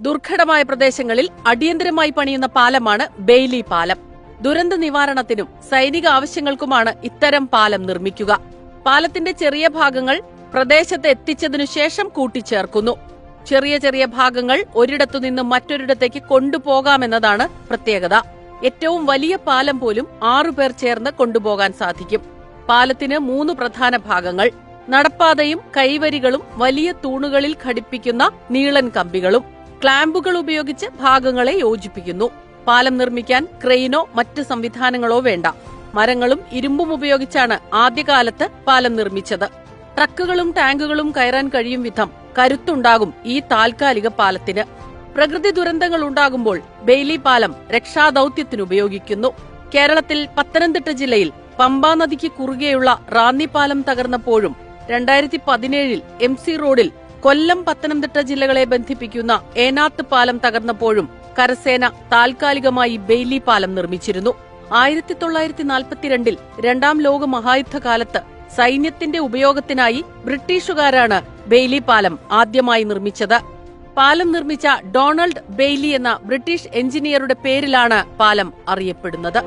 ദുർഘടമായ പ്രദേശങ്ങളിൽ അടിയന്തരമായി പണിയുന്ന പാലമാണ് ബെയ്ലി പാലം. ദുരന്ത നിവാരണത്തിനും സൈനിക ആവശ്യങ്ങൾക്കുമാണ് ഇത്തരം പാലം നിർമ്മിക്കുക. പാലത്തിന്റെ ചെറിയ ഭാഗങ്ങൾ പ്രദേശത്ത് എത്തിച്ചതിനു ശേഷം കൂട്ടിച്ചേർക്കുന്നു. ചെറിയ ചെറിയ ഭാഗങ്ങൾ ഒരിടത്തുനിന്ന് മറ്റൊരിടത്തേക്ക് കൊണ്ടുപോകാമെന്നതാണ് പ്രത്യേകത. ഏറ്റവും വലിയ പാലം പോലും 6 പേർ ചേർന്ന് കൊണ്ടുപോകാൻ സാധിക്കും. പാലത്തിന് 3 പ്രധാന ഭാഗങ്ങൾ: നടപ്പാതയും കൈവരികളും വലിയ തൂണുകളിൽ ഘടിപ്പിക്കുന്ന നീളൻ കമ്പികളും. ക്ലാമ്പുകൾ ഉപയോഗിച്ച് ഭാഗങ്ങളെ യോജിപ്പിക്കുന്നു. പാലം നിർമ്മിക്കാൻ ക്രെയിനോ മറ്റ് സംവിധാനങ്ങളോ വേണ്ട. മരങ്ങളും ഇരുമ്പും ഉപയോഗിച്ചാണ് ആദ്യകാലത്ത് പാലം നിർമ്മിച്ചത്. ട്രക്കുകളും ടാങ്കുകളും കയറാൻ കഴിയും വിധം കരുത്തുണ്ടാകും ഈ താൽക്കാലിക പാലത്തിന്. പ്രകൃതി ദുരന്തങ്ങൾ ഉണ്ടാകുമ്പോൾ ബെയ്ലി പാലം രക്ഷാദൌത്യത്തിന് ഉപയോഗിക്കുന്നു. കേരളത്തിൽ പത്തനംതിട്ട ജില്ലയിൽ പമ്പാ നദിക്ക് കുറുകെയുള്ള റാന്നി പാലം തകർന്നപ്പോഴും 2017 MC റോഡിൽ കൊല്ലം പത്തനംതിട്ട ജില്ലകളെ ബന്ധിപ്പിക്കുന്ന ഏനാത്ത് പാലം തകർന്നപ്പോഴും കരസേന താൽക്കാലികമായി ബെയ്ലി പാലം നിർമ്മിച്ചിരുന്നു. 1942 രണ്ടാം ലോക മഹായുദ്ധകാലത്ത് സൈന്യത്തിന്റെ ഉപയോഗത്തിനായി ബ്രിട്ടീഷുകാരാണ് ബെയ്ലി പാലം ആദ്യമായി നിർമ്മിച്ചത്. പാലം നിർമ്മിച്ച ഡൊണാൾഡ് ബെയ്ലി എന്ന ബ്രിട്ടീഷ് എഞ്ചിനീയറുടെ പേരിലാണ് പാലം അറിയപ്പെടുന്നത്.